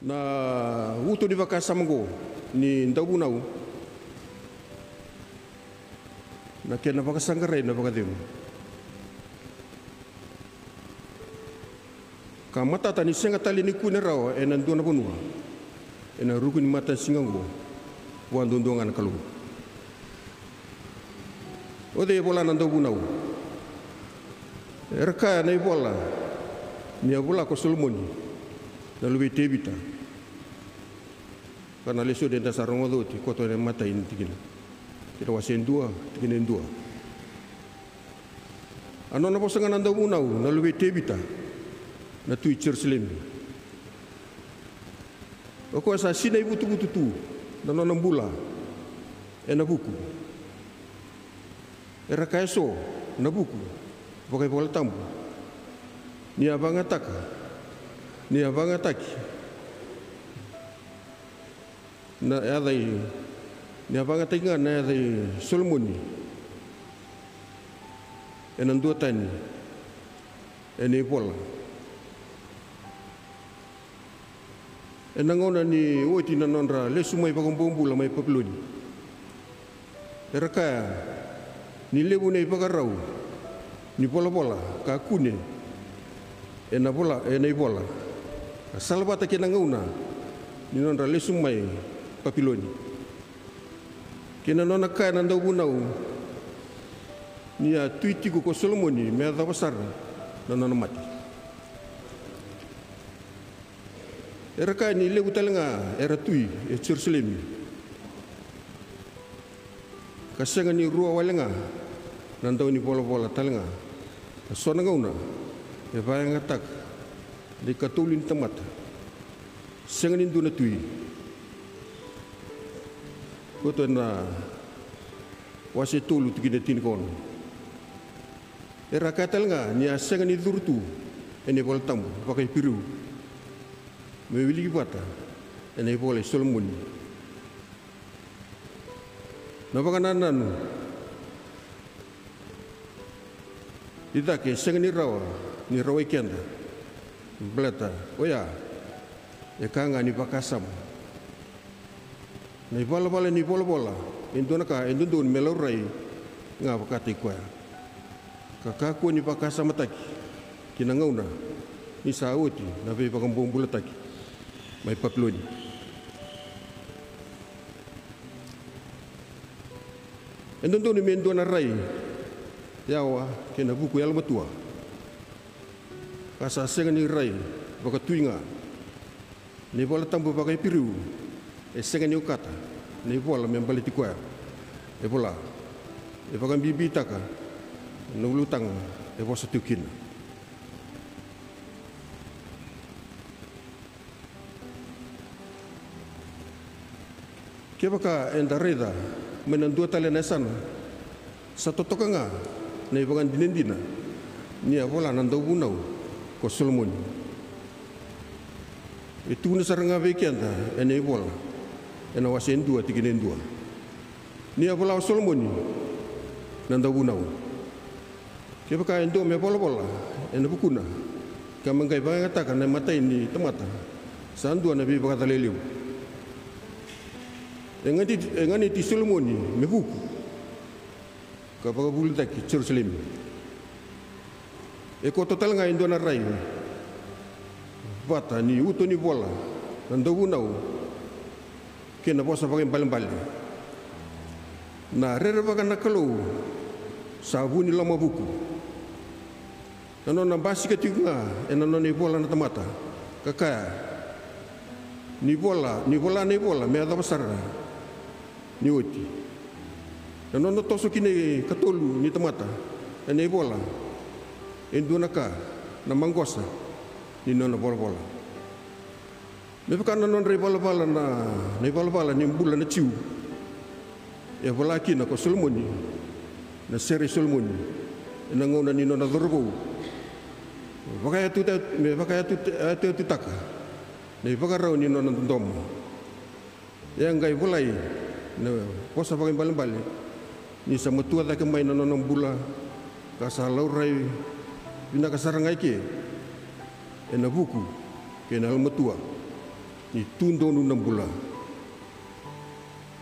na uto di vakasamgo ni ndabunau na kena vakasangare na vakadem ka matata ni senga tali ni kuna rawa e na ndona bonua e na ruku ni mata singango wa ndondonga na kalu ode bola na ndabunau erka na bola ni bola ko solomoni na lubi tebita karena leso denda sarongo do ti koto ne mata in tigina tira wasen dua tigina dua ano na posanga nanda unau na lubi tebita na tu Jerusalem oko sa sina ibu tu tu na nona bula e na buku era kaeso na buku pokai bola tambu ni abanga taka ni abanga taki na adai ni abanga tinga na adai Solomoni enan dua tani ene bola enangona ni oti na nonra le sumai pagombombu la mai papiloni eraka ni lebu nei pagarau ni bola ka kune ena bola ena bola salbata kena ngauna ni nonra le sumai papiloni kena nona ka na ndau bunau ni a tuiti ko Solomoni me da besar na nona mati era ka ni le utalenga era tui e Jerusalem kasenga ni rua walenga nandau ni bola talenga sona ngauna e vai ngatak di katulin temata senga ni duna tui koto na wase tulu tigine tin kon era ka talenga ni asenga ni durtu ene bol tambu pakai piru me wili bata ene bole Solomoni na bagananan ida ke senga ni rawa ikenda blata oya e kanga ni bakasam ni bola ni bola indona ka indun melorai nga bakati kwa kakaku ni bakasam taki kinangauna ni sauti na be pakambombula taki mai paploni indun ni mendona rai yawa kena buku yalma tua kasa senga ni rai baka tuinga ni bola tambu baka piru e senga ni ukata ni bola membali tikwa e bola e baka bibi taka no lutang e bosa tukin ke baka endareda menandua talena sana satu tokanga na ibangan dinendina ni bola nandau bunau ko Solomoni itu na saranga vekianta ene bola ena wasen dua tiginen dua ni bola Solomoni nandau bunau ke baka endo me bola ena bukuna kamangai bangata kana mata ini temata sandua nabi baka leliu engani ti Solomoni me buku ka baka bulta ki Jerusalem e ko total nga indona rai bata ni uto ni bola nando bunau kena bosa pakai balen na rere baka nakalo sabuni lama buku nano na basi ketinga enano ni bola na tamata kaka ni bola me ada besar ni oti nano toso kini katolu ni tamata ene bola induna ka na manggosa ni nona bola me baka non re bola ni bulan na ciu e bola kina ko Solomoni na seri Solomoni na ngona ni nona dorgo baka tu taka ne baka raw ni nona ndom yang gai bolai na posa baka balen ni sama tua da kemai na nona bula ka salau rai bina ka sarangai ke ena buku ke na almatua ni tundonu nambula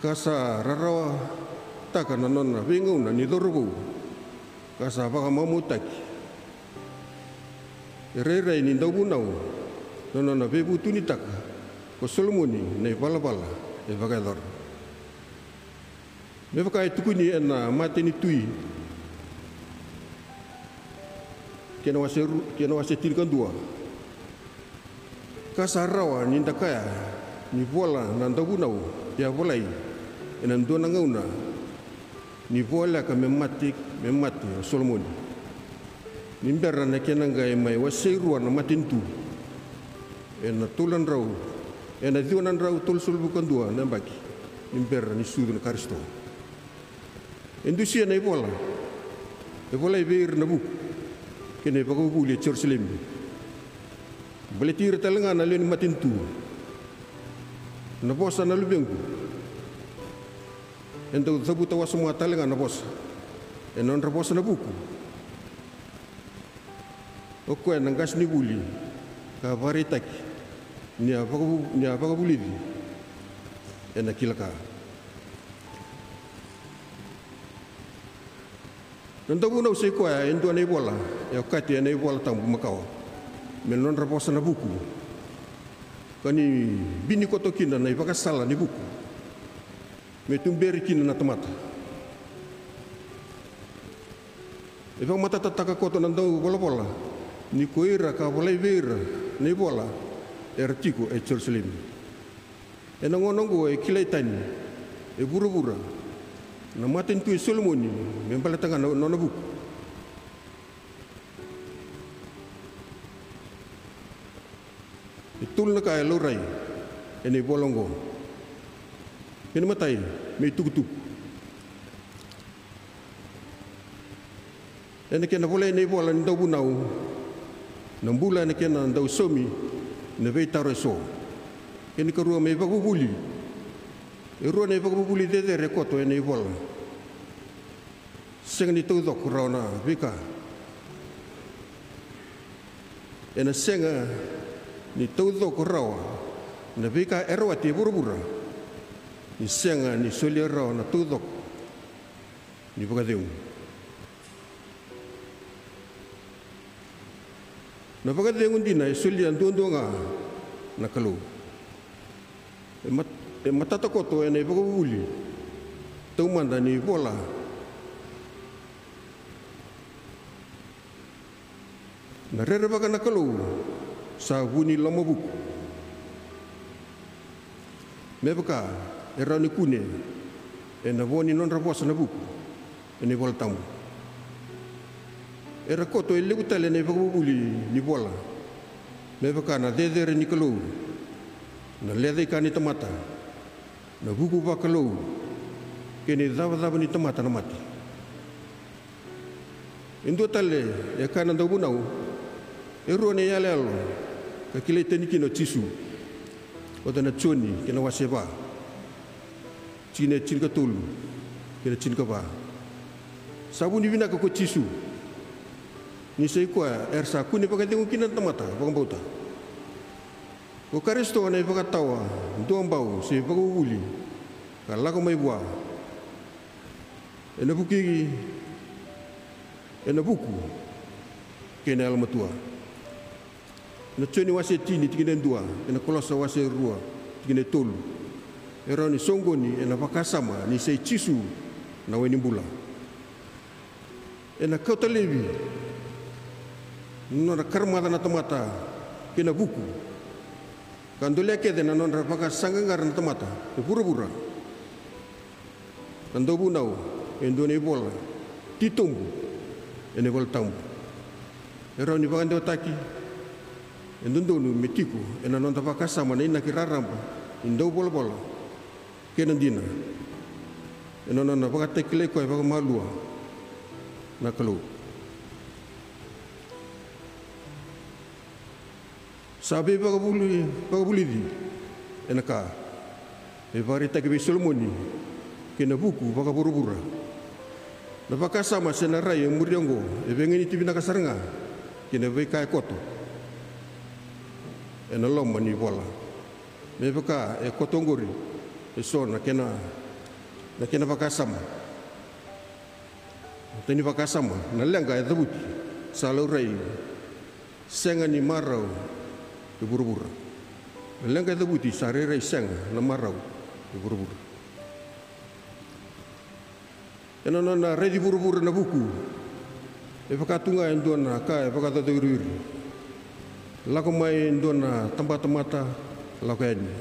kasa rarawa taka na nona vinguna ni dorobu kasa baka mamutaki rere ni ndabunau nona na bebu tuni taka ko solomoni nei balabala e vagador me vakai tukuni ena mate ni tui kena wase tilkan dua kasa rawa ni ndakaya ni bola na ndabunau ya bolai ena ndona ngauna ni bola ka memati solomoni ni mbera na kenanga e mai waseirua na matintu ena tulan rau ena dionan rau tul sulbukan dua na baki ni mbera ni sudu na karisto endusia na e bola ibeir na buku kene pagubuli Jerusalem beletir talenga na len matintu na bosa na lubengu ento sabuta wasumwa talenga na bosa enon rabosa na buku okwe na gas ni buli ka varitaki ni apagabuli ena kilaka nandabu na usai kwa endo na ibola ya kati na ibola tambu makao menon rabosa na buku kani bini kotokina na ipakasala ni buku metumberi kina na tamata eva mata tataka koto nandau bola ni koira ka bola ibeira ni bola ertiko e Jerusalem enangonongo e kilaitani e bura-bura na maten tu Solomoni membala tanga nona buku itul na kaya lorai ene bolongo ene matai me tukutuk ene kena boleh ene bola ndau bunau nambula ene kena ndau somi ne veitaro so ene karua me bagubuli erua ne bagubuli dede rekoto ene bola senga ni tu dok rona vika ene senga ni tu dok rawa na vika erwa ti buru-buru ni senga ni solia rawa na tu dok ni bagadeu na bagadeu ndina solia ndondonga na kalu e matata koto ene bagubuli tu manda ni bola na rere baga na kalu sa guni lama buku me baka era ni kune e na voni non raposa na buku ene bola tamu era koto e legutale ne bagubuli ni bola me baka na dedere ni kalu na lede ka ni tamata na buku ba kalu kene dava ni tamata na mati indo tale e kana do bunau erone yale alo ka kile teniki no tisu o dana choni kena waseba chine chin ka tulu kena chin ka ba sabuni vina ka ko tisu ni sei ko ersa kuni pagate kina tamata bang bauta ko karisto na ipakatawa ndombau se paguli kala ko may bua ena buku kena almatua na choni wase tini tigine dua ena kolosa wase rua tigine tolu era ni songoni ena pakasama ni sei chisu na weni bula ena kautalevi nona karmada na tamata kena buku kandole kede na nona pakasanga ngar na tamata e pura-pura kando bunau endone bola titumbu ene bol tambu era ni bagande otaki endondonu metiku ena nonta pakasama na ina kiraramba indo bola kenandina ena nona pakatekle ko e pakamalua na kalu sabe pagabuli di ena ka e varita ke Solomoni kena buku pagaburu-bura na pakasama sena rai muriango e bengeni tibina kasaranga kena veka koto ena loma ni bola me baka e kotongori e so na kena pakasama tani pakasama na lenga e dabuti sa laurai senga ni marau e burubura na lenga e dabuti sa rerai senga na marau e burubura e na redi burubura na buku e pakatunga e ndona ka e pakatatoiriuri lako mai ndona tamata lako eni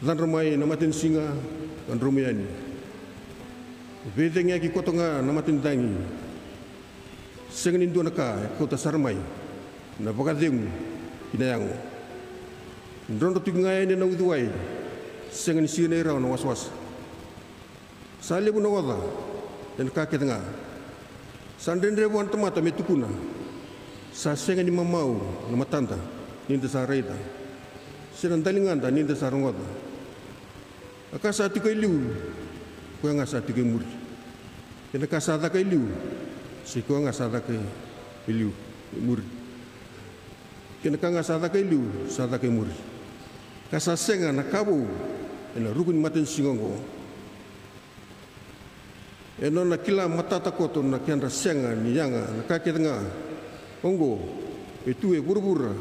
dan ramai na matin singa dan rumiani vedengnya ki kotonga na matin dangi senganin ndona ka kota sarmai na pakademu inayang ndrondo tingai ne na uduai sengani sine raw na waswas salebu na wada dan ka ketenga sandendre buan temata metukuna sa sengani mamau na matanda ninda sa reida sinandalinganda ninda sa rongoda akasa tikai liu ko nga sa tikai muri kena kasada kai liu si ko nga sa kai liu muri kena ka nga sa kai liu sa kai muri kasa senga na kabu ena rukun maten singongo eno na kila matata koto na kiandra senga ni yanga na kaketenga ongo itu e burbura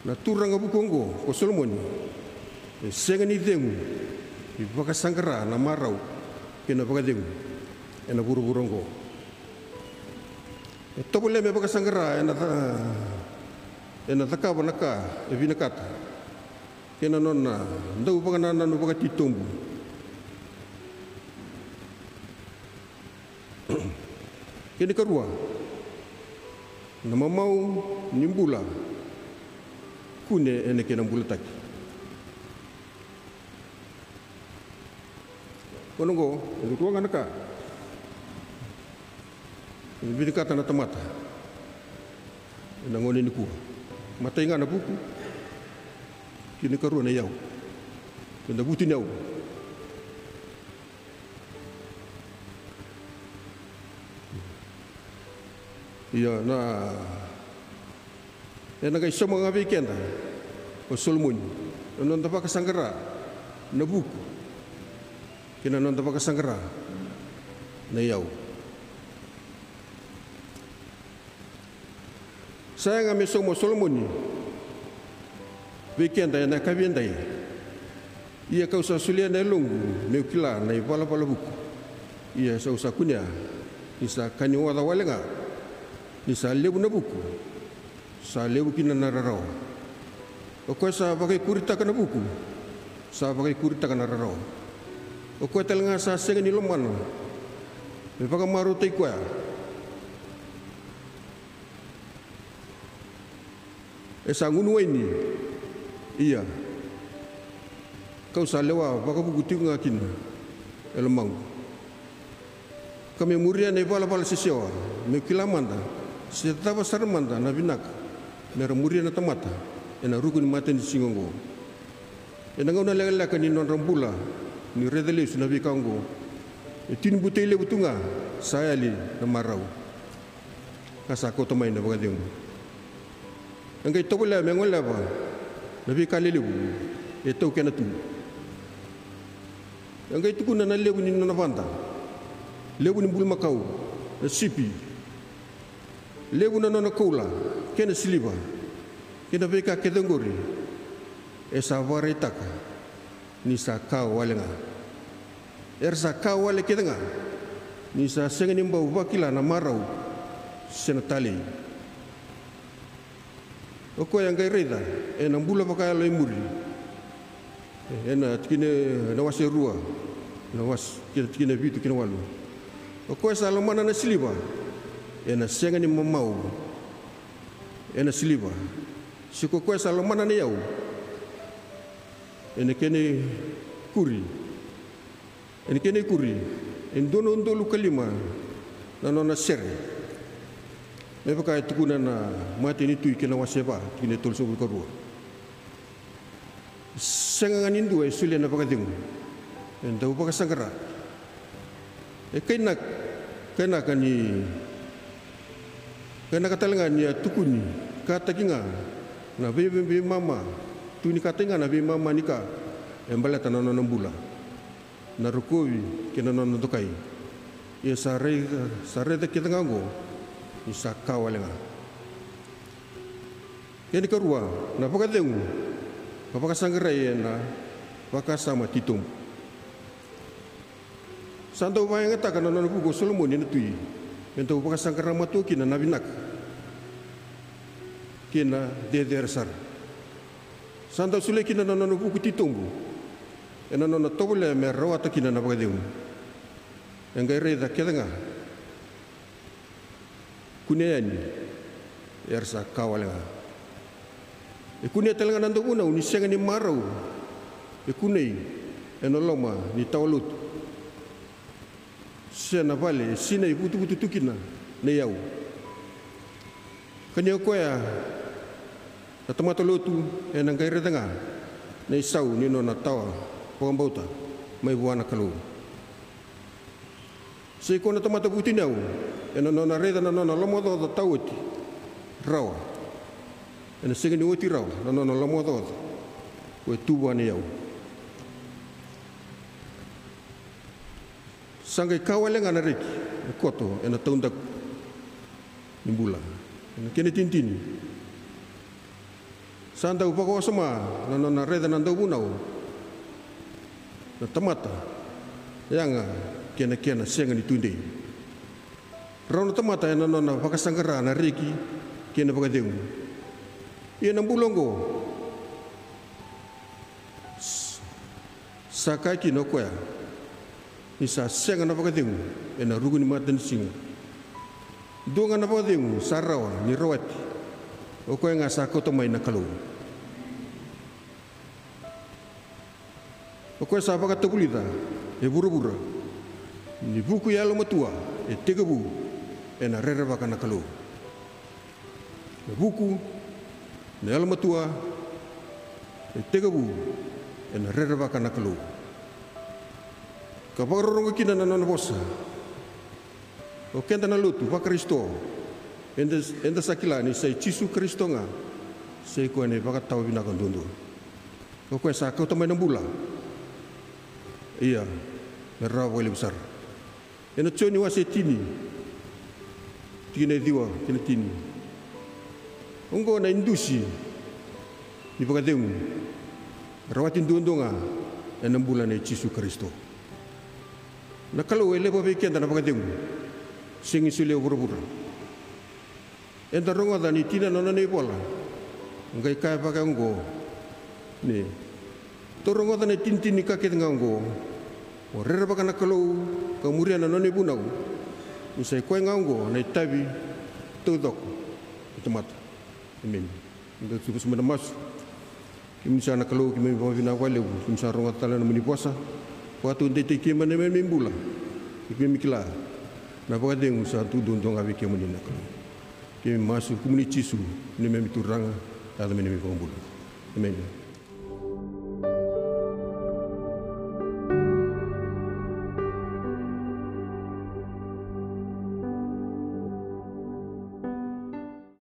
na turanga bukongo ko solomoni e senga ni demu i baka sangara na marau kena baka demu ena burburongo e topole me baka sangara ena takaba naka e binakata kena nona ndau baka nana no baka titombu kena karua na mamau nimbula kune ene kena bulataki konongo itu tuang anaka ini bidikata na tamata ina ngone ni ku mata inga na buku kini karua na yau kena buti nyau iya na ena kai sama ngabe kenda o solmun non tapa kasangara na buku kina non tapa kasangara na yau saya ngame somo solomoni bekenda na kabienda ia kau sa sulia na lungu ne kila na pala buku ia sa usakunya isa kaniwa da walenga isa lebu na buku sa lebu kina na rarau o ko sa bagai kurita kana buku sa bagai kurita kana rarau o ko telnga sa sengani lomano me paga maru te kwa esa ngunu ini iya kau sa lewa baga buku tinga kin elmang kami muria ne bala sisiwa me kilamanda setaba sarmanda na binak mera muria na tamata ena rukun maten singongo ena ngona lela kan non rambula ni redele suna bikango tin butele butunga saya li na marau kasa ko to mai na bagadeng ngai to bula mengola ba nabi kalele e to kena tu ngai tu kuna na lebu ni na vanda lebu ni bul makau na sipi lebu na na kola kena siliba kena beka kedengori esa varetaka ni sa kau walenga ersa kau wale kedenga ni sa sengeni mbau wakila na marau senatali oko yang gaireda ena mbula pakai lo imuri ena tikine na waserua na was tikine vitu kina walu oko esa lomana na siliba ena sengeni mamau ena siliba siko ko esa lomana na yau ene kene kuri en dono ndolu kalima na nona sere me pakai tukuna na mati ni tui kena waseba kine tol so ko sengangan indu e sulia na pakai tingu en tau pakai sangara e kena kani kena katalengan ya tukuni kata kinga na be mama tu ni katenga na be mama nika embala tanana nambula na rukovi kina nona tokai ia sare da kita ngango isa kawalenga kini karua na pakadeng papakasanggerai na pakasama titum santo bayang eta kana nona buku Solomon ni tui ento pakasangkara matu kina nabinak kina dedersar santo sule kina nona buku titumbu ena nona tobule me rawata kina na pakadeng engai reda kedenga kuneani ersa kawalenga kunia telenga nando una unisenga ni marau kunei enoloma ni tawalut sena vale sina ibutu tukina ne yau kanya koya atamata lotu enang kai redanga ne sau ni nona tawa pogambauta mai buana kalu sei kona tamata butinau ena nona reda nona lomodo do tawti rawa ena segeni oti rawa nona lomodo ko tuwa ne yau sangai kawalenga na reki koto ena taundak nimbula ena kene tintini sanda upako sama na reda nanda bunau na tamata yanga kena senga ni tunde rona tamata ena na pakasangara na reki kena pakadeu ia nambulongo sakaki no koya isa senga na pakadeu ena ruguni matan singa donga na pakadeu sarawa ni rawati o koya nga sa koto mai na kalu o koya sa pakatapulita e bura-bura ni buku ya lo matua e tegabu ena rereva kana kalu e buku ni ya lo matua e tegabu ena rereva kana kalu kaparorongo kina na nona bosa o kenta na lutu pa Kristo enda sakila ni sai Cisu Kristo nga sai ko ne pakataw binakan dundu o ko sa ko tamay ng bula iya merah wali besar ena choni wase tini diwa kina tini ongo na indusi ni pakadeu rawatin dundu nga ena bulan ni Cisu Kristo na kalau ele pa bikin na pakadeu singi sule bura-bura enta rongo dani tina nona ni bola ngai kai pakango ni torongo dani tintin ni kakit ngango o rera pakana kalau kamuria na nona bunau usai koe ngango na tabi tudok itumat amin ndo suku semana mas kimisa na kalau kimi bavina wale kimisa rongo tala na muni puasa waktu ndete kima na membula kimi mikila na pakadeng sa tudon dong abi kimi na kalau kimi masuk kumuni Cisu ni memituranga ada meni pembula amin